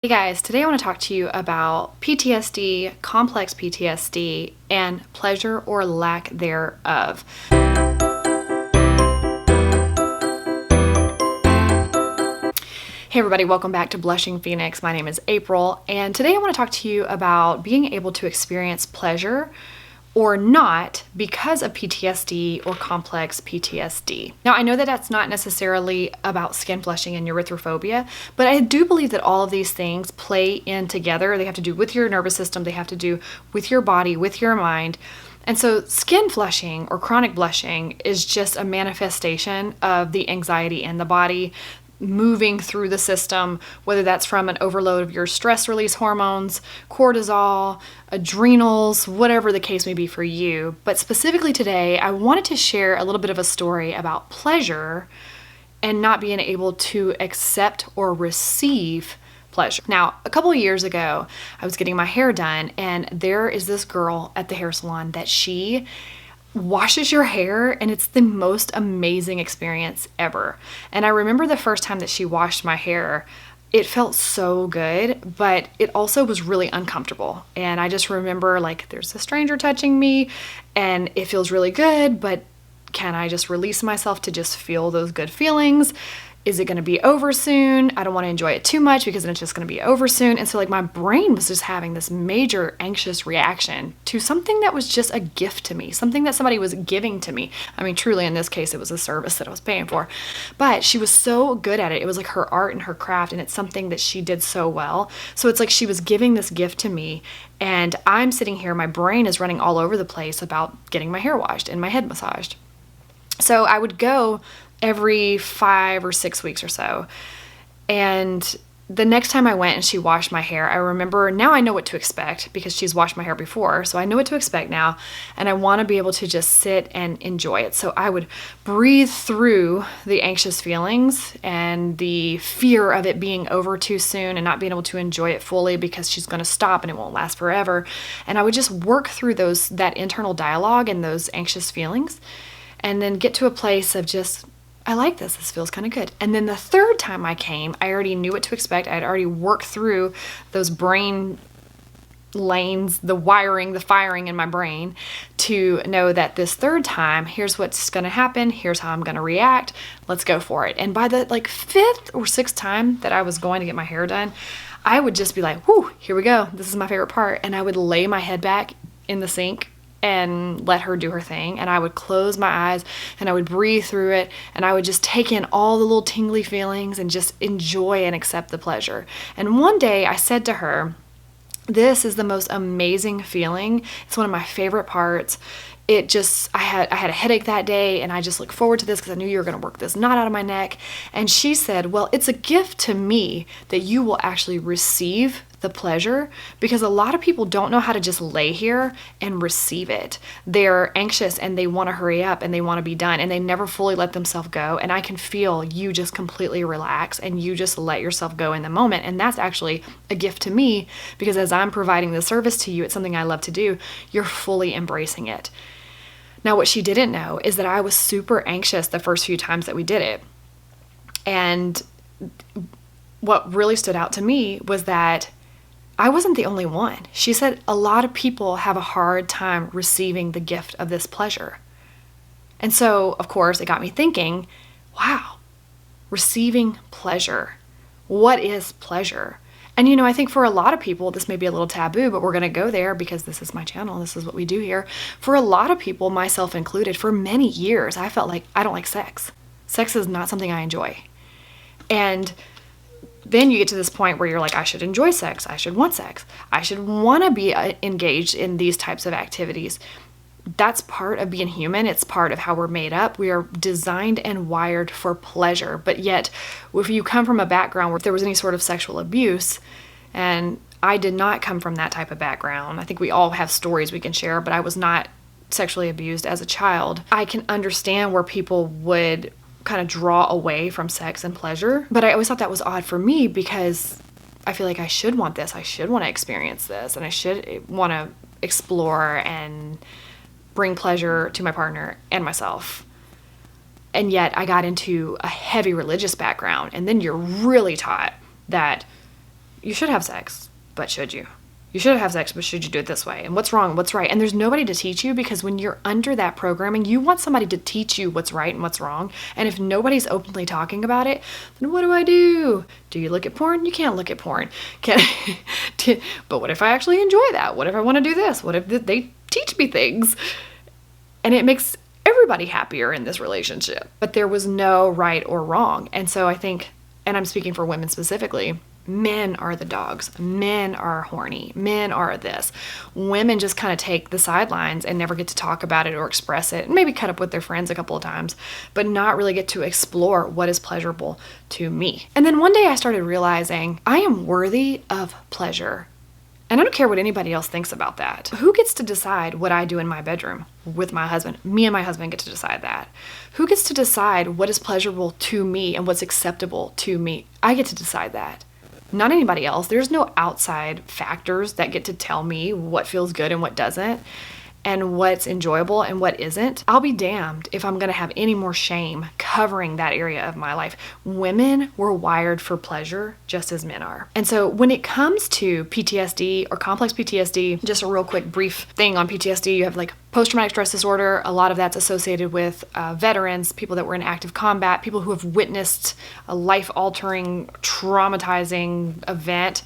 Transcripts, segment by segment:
Hey guys, today I want to talk to you about PTSD, complex PTSD, and pleasure or lack thereof. Hey everybody, welcome back to Blushing Phoenix. My name is April, and today I want to talk to you about being able to experience pleasure or not because of PTSD or complex PTSD. Now, I know that that's not necessarily about skin flushing and erythrophobia, but I do believe that all of these things play in together. They have to do with your nervous system, they have to do with your body, with your mind. And so skin flushing or chronic blushing is just a manifestation of the anxiety in the body moving through the system, whether that's from an overload of your stress release hormones, cortisol, adrenals, whatever the case may be for you. But specifically today, I wanted to share a little bit of a story about pleasure and not being able to accept or receive pleasure. Now, a couple of years ago, I was getting my hair done, and there is this girl at the hair salon that she washes your hair, and it's the most amazing experience ever. And I remember the first time that she washed my hair, it felt so good, but it also was really uncomfortable. And I just remember, like, there's a stranger touching me and it feels really good, but can I just release myself to just feel those good feelings? Is it going to be over soon? I don't want to enjoy it too much because then it's just going to be over soon. And so, like, my brain was just having this major anxious reaction to something that was just a gift to me, something that somebody was giving to me. I mean, truly, in this case, it was a service that I was paying for. But she was so good at it. It was like her art and her craft, and it's something that she did so well. So it's like she was giving this gift to me, and I'm sitting here, my brain is running all over the place about getting my hair washed and my head massaged. So I would go every 5 or 6 weeks or so. And the next time I went and she washed my hair, I remember, now I know what to expect because she's washed my hair before. So I know what to expect now. And I want to be able to just sit and enjoy it. So I would breathe through the anxious feelings and the fear of it being over too soon and not being able to enjoy it fully because she's going to stop and it won't last forever. And I would just work through that internal dialogue and those anxious feelings, and then get to a place of just, I like this. This feels kind of good. And then the third time I came, I already knew what to expect. I had already worked through those brain lanes, the wiring, the firing in my brain to know that this third time, here's what's going to happen. Here's how I'm going to react. Let's go for it. And by the fifth or sixth time that I was going to get my hair done, I would just be like, whoo, here we go. This is my favorite part. And I would lay my head back in the sink and let her do her thing. And I would close my eyes and I would breathe through it, and I would just take in all the little tingly feelings and just enjoy and accept the pleasure. And one day I said to her, this is the most amazing feeling. It's one of my favorite parts. I had a headache that day, and I just look forward to this because I knew you were going to work this knot out of my neck. And she said, well, it's a gift to me that you will actually receive the pleasure, because a lot of people don't know how to just lay here and receive it. They're anxious and they want to hurry up and they want to be done, and they never fully let themselves go. And I can feel you just completely relax and you just let yourself go in the moment. And that's actually a gift to me, because as I'm providing the service to you, it's something I love to do. You're fully embracing it. Now, what she didn't know is that I was super anxious the first few times that we did it. And what really stood out to me was that I wasn't the only one. She said a lot of people have a hard time receiving the gift of this pleasure. And so, of course, it got me thinking, wow, receiving pleasure. What is pleasure? And, I think for a lot of people, this may be a little taboo, but we're going to go there because this is my channel. This is what we do here. For a lot of people, myself included, for many years, I felt like I don't like sex. Sex is not something I enjoy. And then you get to this point where you're like, I should enjoy sex. I should want sex. I should want to be engaged in these types of activities. That's part of being human. It's part of how we're made up. We are designed and wired for pleasure. But yet, if you come from a background where there was any sort of sexual abuse, and I did not come from that type of background. I think we all have stories we can share, but I was not sexually abused as a child. I can understand where people would kind of draw away from sex and pleasure. But I always thought that was odd for me, because I feel like I should want this. I should want to experience this, and I should want to explore and bring pleasure to my partner and myself. And yet I got into a heavy religious background, and then you're really taught that you should have sex, but should you? You should have sex, but should you do it this way? And what's wrong, what's right? And there's nobody to teach you, because when you're under that programming, you want somebody to teach you what's right and what's wrong. And if nobody's openly talking about it, then what do I do? Do you look at porn? You can't look at porn. But what if I actually enjoy that? What if I want to do this? What if they teach me things? And it makes everybody happier in this relationship. But there was no right or wrong. And so I think, and I'm speaking for women specifically, men are the dogs. Men are horny. Men are this. Women just kind of take the sidelines and never get to talk about it or express it, and maybe cut up with their friends a couple of times, but not really get to explore what is pleasurable to me. And then one day I started realizing I am worthy of pleasure. And I don't care what anybody else thinks about that. Who gets to decide what I do in my bedroom with my husband? Me and my husband get to decide that. Who gets to decide what is pleasurable to me and what's acceptable to me? I get to decide that. Not anybody else. There's no outside factors that get to tell me what feels good and what doesn't, and what's enjoyable and what isn't. I'll be damned if I'm going to have any more shame covering that area of my life. Women were wired for pleasure just as men are. And so when it comes to PTSD or complex PTSD, just a real quick brief thing on PTSD, you have like post-traumatic stress disorder. A lot of that's associated with veterans, people that were in active combat, people who have witnessed a life-altering, traumatizing event,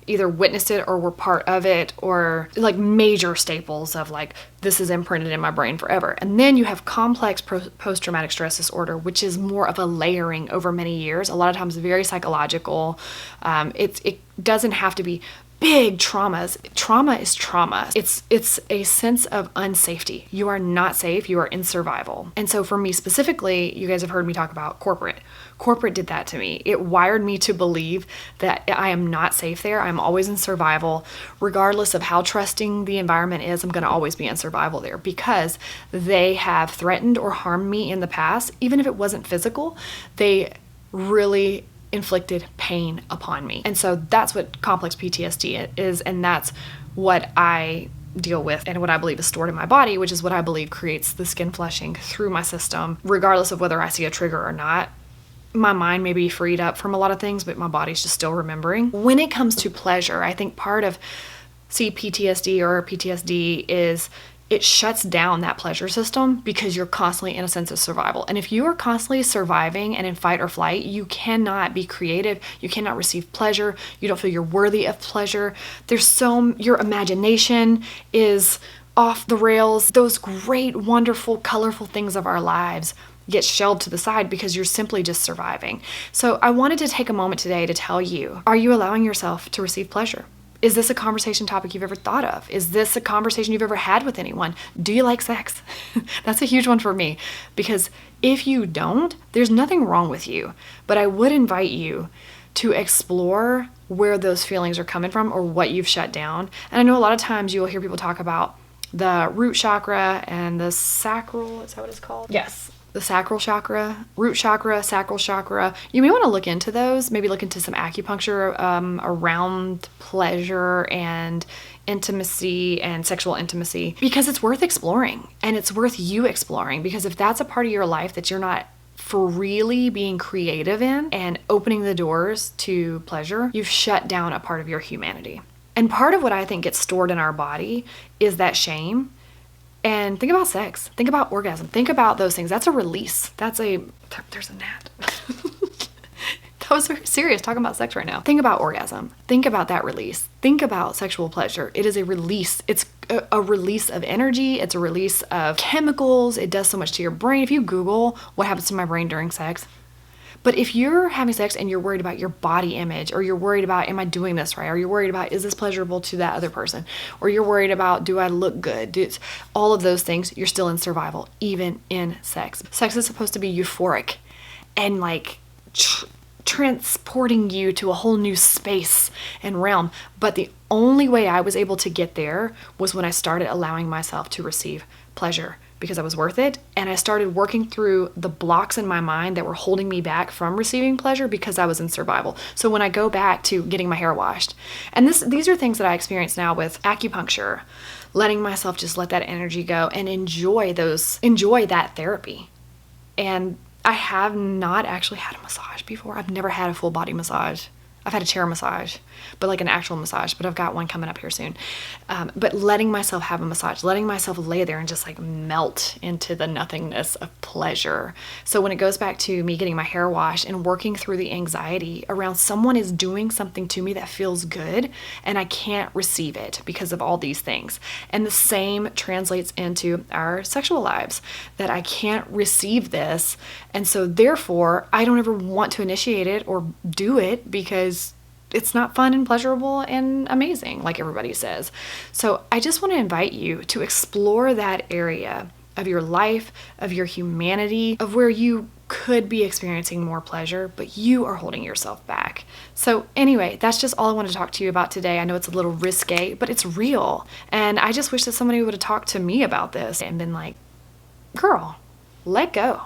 either witnessed it or were part of it, or like major staples of like, this is imprinted in my brain forever. And then you have complex post-traumatic stress disorder, which is more of a layering over many years. A lot of times very psychological. It doesn't have to be big traumas. Trauma is trauma. It's a sense of unsafety. You are not safe. You are in survival. And so for me specifically, you guys have heard me talk about corporate. Corporate did that to me. It wired me to believe that I am not safe there. I'm always in survival. Regardless of how trusting the environment is, I'm going to always be in survival there, because they have threatened or harmed me in the past. Even if it wasn't physical, they really inflicted pain upon me. And so that's what complex PTSD is, and that's what I deal with and what I believe is stored in my body, which is what I believe creates the skin flushing through my system, regardless of whether I see a trigger or not. My mind may be freed up from a lot of things, but my body's just still remembering. When it comes to pleasure, I think part of PTSD or PTSD is it shuts down that pleasure system, because you're constantly in a sense of survival. And if you are constantly surviving and in fight or flight, you cannot be creative. You cannot receive pleasure. You don't feel you're worthy of pleasure. Your imagination is off the rails. Those great, wonderful, colorful things of our lives get shelved to the side because you're simply just surviving. So I wanted to take a moment today to tell you, are you allowing yourself to receive pleasure? Is this a conversation topic you've ever thought of? Is this a conversation you've ever had with anyone? Do you like sex? That's a huge one for me, because if you don't, there's nothing wrong with you. But I would invite you to explore where those feelings are coming from or what you've shut down. And I know a lot of times you'll hear people talk about the root chakra and the sacral, is that what it's called? Yes. The sacral chakra, root chakra, sacral chakra. You may want to look into those, maybe look into some acupuncture around pleasure and intimacy and sexual intimacy, because it's worth exploring, and it's worth you exploring, because if that's a part of your life that you're not freely being creative in and opening the doors to pleasure, you've shut down a part of your humanity. And part of what I think gets stored in our body is that shame. And think about sex. Think about orgasm. Think about those things. That's a release. There's a gnat. That was very serious, talking about sex right now. Think about orgasm. Think about that release. Think about sexual pleasure. It is a release. It's a release of energy. It's a release of chemicals. It does so much to your brain. If you Google what happens to my brain during sex, but if you're having sex and you're worried about your body image, or you're worried about, am I doing this right? Or you're worried about, is this pleasurable to that other person? Or you're worried about, do I look good? All of those things, you're still in survival, even in sex. Sex is supposed to be euphoric and like transporting you to a whole new space and realm. But the only way I was able to get there was when I started allowing myself to receive pleasure, because I was worth it, and I started working through the blocks in my mind that were holding me back from receiving pleasure because I was in survival. So when I go back to getting my hair washed, and these are things that I experience now with acupuncture, letting myself just let that energy go and enjoy that therapy. And I have not actually had a massage before. I've never had a full body massage. I've had a chair massage. but like an actual massage. But I've got one coming up here soon. But letting myself have a massage, letting myself lay there and just like melt into the nothingness of pleasure. So when it goes back to me getting my hair washed and working through the anxiety around someone is doing something to me that feels good and I can't receive it because of all these things. And the same translates into our sexual lives, that I can't receive this. And so therefore, I don't ever want to initiate it or do it because it's not fun and pleasurable and amazing, like everybody says. So I just want to invite you to explore that area of your life, of your humanity, of where you could be experiencing more pleasure, but you are holding yourself back. So anyway, that's just all I wanted to talk to you about today. I know it's a little risque, but it's real. And I just wish that somebody would have talked to me about this and been like, girl, let go.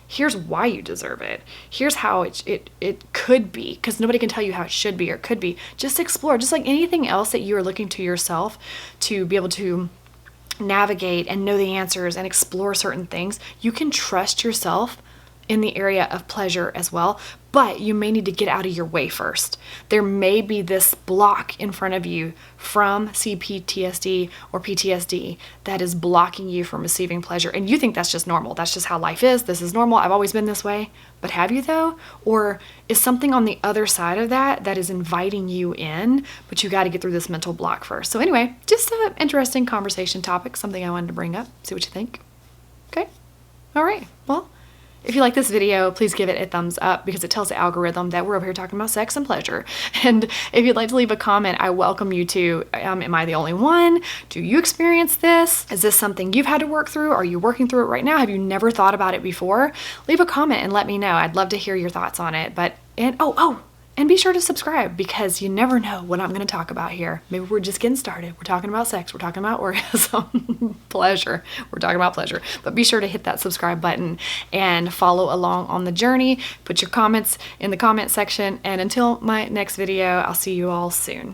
Here's why you deserve it. Here's how it could be, because nobody can tell you how it should be or could be. Just explore, just like anything else that you are looking to yourself to be able to navigate and know the answers and explore certain things. You can trust yourself in the area of pleasure as well, but you may need to get out of your way first. There may be this block in front of you from CPTSD or PTSD that is blocking you from receiving pleasure, and you think that's just normal. That's just how life is. This is normal. I've always been this way. But have you though? Or is something on the other side of that that is inviting you in, but you got to get through this mental block first? So anyway, just an interesting conversation topic, something I wanted to bring up. See what you think. Okay? All right. Well, if you like this video, please give it a thumbs up because it tells the algorithm that we're over here talking about sex and pleasure. And if you'd like to leave a comment, I welcome you to. Am I the only one? Do you experience this? Is this something you've had to work through? Are you working through it right now? Have you never thought about it before? Leave a comment and let me know. I'd love to hear your thoughts on it. And be sure to subscribe because you never know what I'm going to talk about here. Maybe we're just getting started. We're talking about sex. We're talking about orgasm, pleasure. We're talking about pleasure. But be sure to hit that subscribe button and follow along on the journey. Put your comments in the comment section. And until my next video, I'll see you all soon.